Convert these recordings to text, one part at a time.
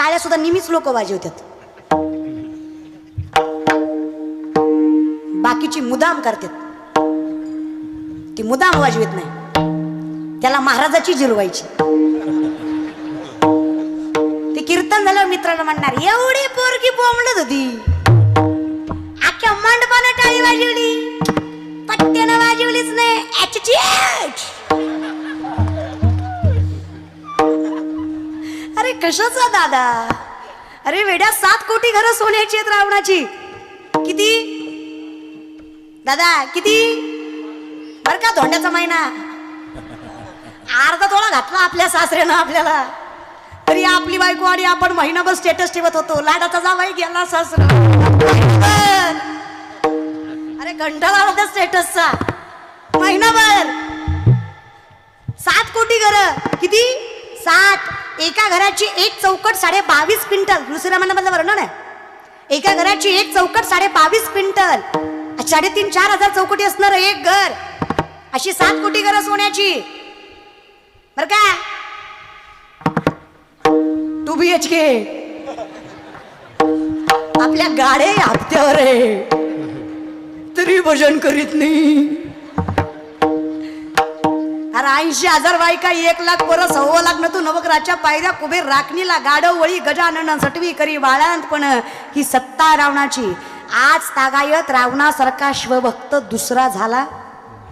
टाळ्या सुद्धा नेहमीच लोक वाजवतात, बाकीची मुदाम करतात, ती मुदाम वाजवत नाही, त्याला महाराजाची जिरवायची. ते कीर्तन झालं मित्रांना म्हणणार एवढी पोरगी बोंबलत होती, अख्ख्या मंडपानं टाळी वाजवली, पट्ट्यानं वाजवलीच नाही. अरे कशाचा दादा, अरे वेड्या 7 कोटी घरं सोन्याची आहेत रावणाची. किती दादा किती बर का, धोंड्याचा महिना अर्धा तोळा घातला आपल्या सासऱ्यानं आपल्याला, तरी आपली बायको आणि आपण महिनाभर स्टेटस ठेवत होतो, लाडाचा जावाई गेला सासरा. अरे कंटाळा होता स्टेटसचा. महिनाभर 7 कोटी घरं, किती 7, एका घराची एक चौकट 22.5 क्विंटल. दुसऱ्या महिन्यामधलं वर्णन आहे. एका घराची एक चौकट 22.5 क्विंटल, 3,500-4,000 हजार चौकटी असणार एक घर, अशी 7 कोटी घरं सोन्याची बर का. 2 BHK आपल्या गाड्या हप्त्यावर आहे, तरी भजन करीत नाही. अरे 80,000 बायका, 1 लाख परत 1.25 लाख न तू नवग्रहाच्या पायऱ्या, कुबेर राखणीला, गाडव वळी, गजानन सटवी करी बाळांतपण, ही सत्ता रावणाची. आज तागायत रावणासारखा शिवभक्त दुसरा झाला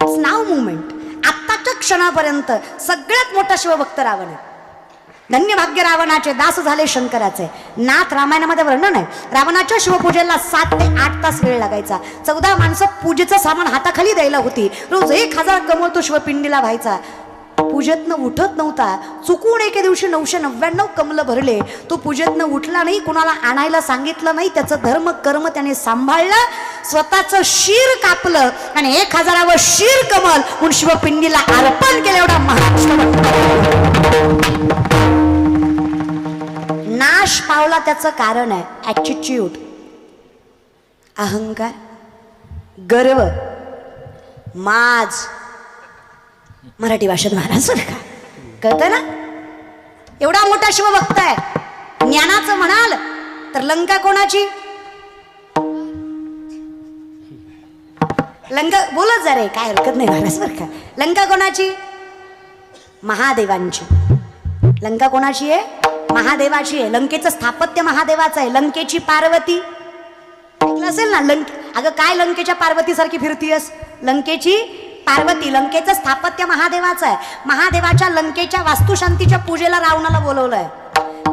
नाव मुवमेंट. आत्ताच्या क्षणापर्यंत सगळ्यात मोठा शिवभक्त रावण आहे. धन्य भाग्य रावणाचे, दास झाले शंकराचे. नाथ रामायणामध्ये वर्णन आहे, रावणाच्या शिवपूजेला 7 ते 8 तास वेळ लागायचा. 14 माणसं पूजेचं सामान हाताखाली द्यायला होती. रोज 1,000 कमळ तो शिवपिंडीला व्हायचा. पूजेतनं उठत नव्हता. चुकून एके दिवशी 999 कमलं भरले. तो पूजेतनं उठला नाही, कुणाला आणायला सांगितलं नाही. त्याचं धर्म कर्म त्याने सांभाळलं, स्वतःचं शीर कापलं आणि 1,000वं शीर कमल म्हणून शिवपिंडीला अर्पण केलं. एवढा महाराष्ट्र नाश पावला. त्याचं कारण आहे ॲटिट्यूड, अहंकार, गर्व, माज. मराठी भाषेत महाराज का कळतंय ना. एवढा मोठा शिवभक्त आहे. ज्ञानाचं म्हणाल तर लंका कोणाची, लंका बोलत जा रे, काय हरकत नाही महाराज बर का. लंका कोणाची, महादेवांची. लंका कोणाची आहे, महादेवाची आहे. लंकेचं स्थापत्य महादेवाचं आहे. लंकेची पार्वती ऐकलं असेल ना. अगं काय लंकेच्या पार्वती सारखी फिरतीयस. लंकेची पार्वती, लंकेचं स्थापत्य महादेवाचं आहे. महादेवाच्या लंकेच्या वास्तुशांतीच्या पूजेला रावणाला बोलवलंय,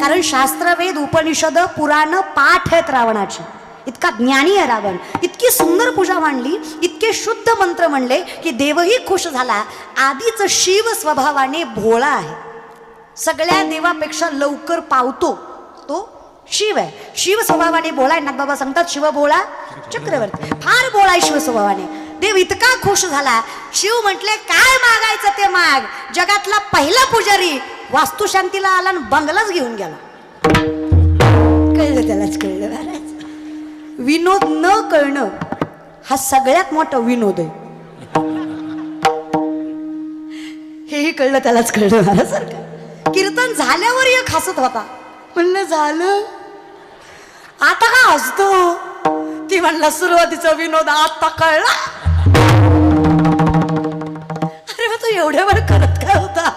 कारण शास्त्रवेद, उपनिषद, पुराण पाठ आहेत रावणाची. इतका ज्ञानी आहे रावण. इतकी सुंदर पूजा मांडली, इतके शुद्ध मंत्र म्हणले की देवही खुश झाला. आधीच शिव स्वभावाने भोळा आहे. सगळ्या देवापेक्षा लवकर पावतो तो शिव आहे. शिव स्वभावाने भोळा आहे. नाथबाबा सांगतात शिव भोळा चक्रवर्ती. फार भोळा आहे शिव स्वभावाने. देव इतका खुश झाला. शिव म्हटले काय मागायचं ते माग. जगातला पहिला पुजारी वास्तुशांतीला आला आणि बंगलाच घेऊन गेला. कळलं त्यालाच कळलं महाराज. विनोद न कळणं हा सगळ्यात मोठा विनोद आहे. हेही कळलं त्यालाच कळलं महाराज. कीर्तन झाल्यावर एक हसत होता. म्हणलं झालं आता का हसतो. ती म्हणला सुरुवातीचा विनोद आता कळला. अरे मग तू एवढ्या वेळ करत काय होता.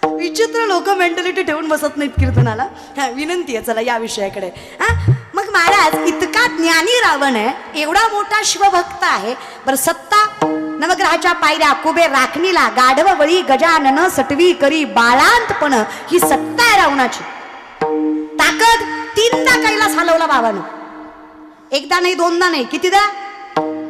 विचित्र लोक मेंटॅलिटी ठेवून बसत नाहीत कीर्तनाला. हा विनंती आहे चला या विषयाकडे. हा मग महाराज इतका ज्ञानी रावण आहे, एवढा मोठा शिवभक्त आहे. बरं सत्ता, नवग्रहाच्या पायऱ्या, कुबेर राखणीला, गाढव वळी, गजानन सटवी करी बाळांतपण, ही सत्ता आहे रावणाची. ताकद 3दा कैलास हलवला बाबानं. एकदा नाही, 2दा नाही, कितीदा,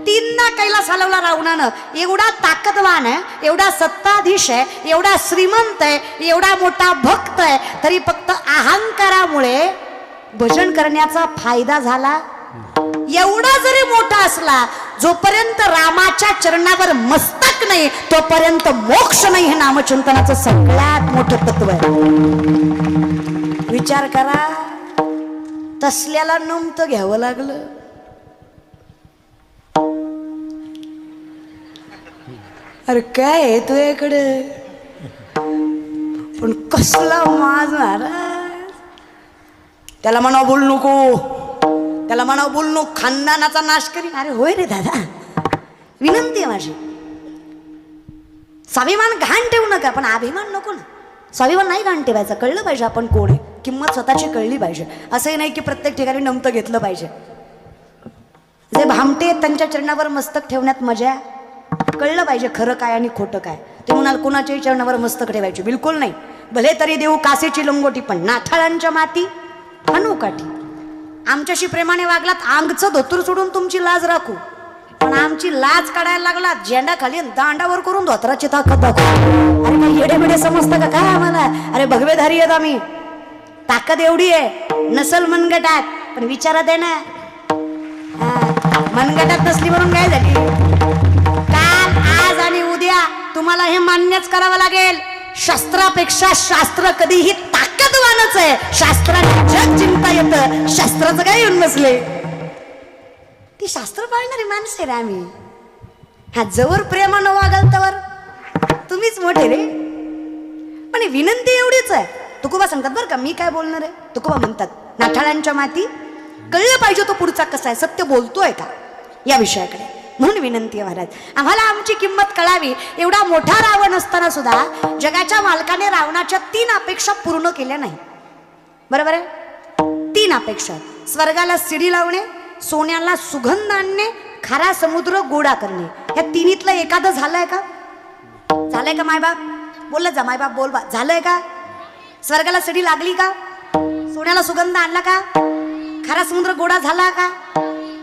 3दा कैलास हलवला रावणानं. एवढा ताकदवान आहे, एवढा सत्ताधीश आहे, एवढा श्रीमंत आहे, एवढा मोठा भक्त आहे, तरी फक्त अहंकारामुळे भजन करण्याचा फायदा झाला. एवढा जरी मोठा असला, जोपर्यंत रामाच्या चरणावर मस्तक नाही तोपर्यंत मोक्ष नाही. हे नामचिंतनाचं सगळ्यात मोठं तत्व आहे. विचार करा, तसल्याला नमतं घ्यावं लागलं. अरे काय आहे तुझ्याकडे, पण कसला माज महाराज. त्याला म्हणावं बोल नको, त्याला म्हणावं बोल नको, खानदानाचा नाश करीन. अरे होय रे दादा, विनंती आहे माझी. स्वाभिमान घाण ठेवू नका, पण अभिमान नको ना. स्वाभिमान नाही घाण ठेवायचा, कळलं पाहिजे आपण कोण आहे, किंमत स्वतःची कळली पाहिजे. असंही नाही की प्रत्येक ठिकाणी नमतं घेतलं पाहिजे. जे भामटे आहेत त्यांच्या चरणावर मस्तक ठेवण्यात मजा, कळलं पाहिजे खरं काय आणि खोटं काय. ते म्हणाल कुणाच्याही चरणावर मस्तक ठेवायची, बिलकुल नाही. भले तरी देऊ कासेची लंगोटी, पण नाठाळांच्या माती आणू काठी. आमच्याशी प्रेमाने वागलात, अंगचं धोतर सोडून तुमची लाज राखू, पण आमची लाज काढायला लागला झेंडा खाली दांडावर करून धोतराची ताकद दाखवू. अरे काही येडे बिडे समजतं का काय आम्हाला? अरे भगवेधारी आहेत आम्ही, ताकद एवढी आहे. नसल मनगटात, पण विचारात आहे ना. मनगटात नसली म्हणून काय झाली? काल, आज आणि उद्या तुम्हाला हे मान्यच करावं लागेल. शस्त्रापेक्षा शास्त्र कधीही ताकदवानच आहे. शास्त्राने जग चिंता येतं, शास्त्राचं काय येऊन बसले. ती शास्त्र पाळणारी माणसे रे आम्ही. हा जवळ प्रेमानं वागाल तवर तुम्हीच मोठे रे. पण विनंती एवढीच आहे. तुकोबा सांगतात बरं का, मी काय बोलणार आहे. तुकोबा म्हणतात नाठाळांच्या माती, कळलं पाहिजे तो पुढचा कसा आहे, सत्य बोलतोय का या विषयाकडे. म्हणून विनंती आहे महाराज, आम्हाला आमची किंमत कळावी. एवढा मोठा रावण असताना सुद्धा जगाच्या मालकाने रावणाच्या 3 अपेक्षा पूर्ण केल्या नाही. बरोबर आहे? 3 अपेक्षा. स्वर्गाला शिडी लावणे, सोन्याला सुगंध आणणे, खारा समुद्र गोडा करणे. या 3तलं एखादं झालंय का? झालंय का मायबाप? बोललं जा मायबाप, बोल बा, झालंय का? स्वर्गाला शिडी लागली का? सोन्याला सुगंध आणला का? खारा समुद्र गोडा झाला का?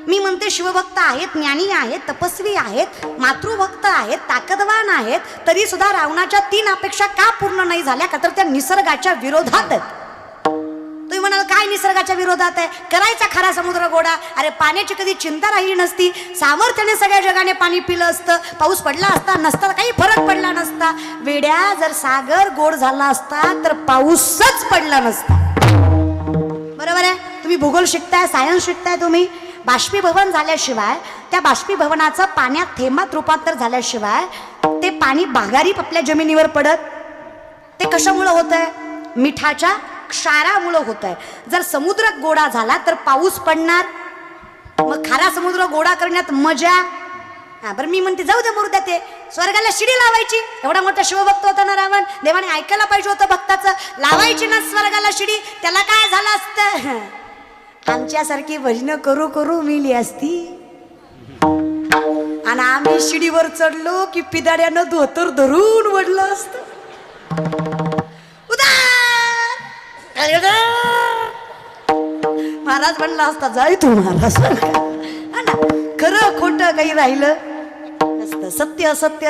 मी म्हणते शिवभक्त आहेत, ज्ञानी आहेत, तपस्वी आहेत, मातृभक्त आहेत, ताकदवान आहेत, तरी सुद्धा रावणाच्या 3 अपेक्षा का पूर्ण नाही झाल्या? का तर त्या निसर्गाच्या विरोधात आहेत. तुम्ही म्हणाल काय निसर्गाच्या विरोधात आहे? करायचा खारा समुद्र गोडा. अरे पाण्याची कधी चिंता राहिली नसती, सामर्थ्याने सगळ्या जगाने पाणी पिलं असतं, पाऊस पडला असता नसता, काही फरक पडला नसता. वेड्या, जर सागर गोड झाला असता तर पाऊसच पडला नसता. बरोबर आहे? तुम्ही भूगोल शिकताय, सायन्स शिकताय, तुम्ही बाष्पीभवन झाल्याशिवाय, त्या बाष्पीभवनाचं पाण्यात थेंबात रूपांतर झाल्याशिवाय ते पाणी बागारी आपल्या जमिनीवर पडत. ते कशामुळं होत आहे? मिठाच्या क्षारामुळं होत आहे. जर समुद्र गोडा झाला तर पाऊस पडणार, मग खारा समुद्र गोडा करण्यात मजा. हा बरं, मी म्हणते जाऊ दे मरू द्या, ते स्वर्गाला शिडी लावायची. एवढा मोठा शिवभक्त होता ना रावण, देवाने ऐकायला पाहिजे होतं भक्ताचं. लावायची ना स्वर्गाला शिडी, त्याला काय झालं असतं? आमच्यासारखी भजनं करू करू मिली असती. आणि आम्ही शिडीवर चढलो की पिदाड्यानं धोतर धरून वडलं असतं. महाराज म्हणला असता जाय तू महाराज. खरं खोटं काही राहिलं नसतं, सत्य असत्य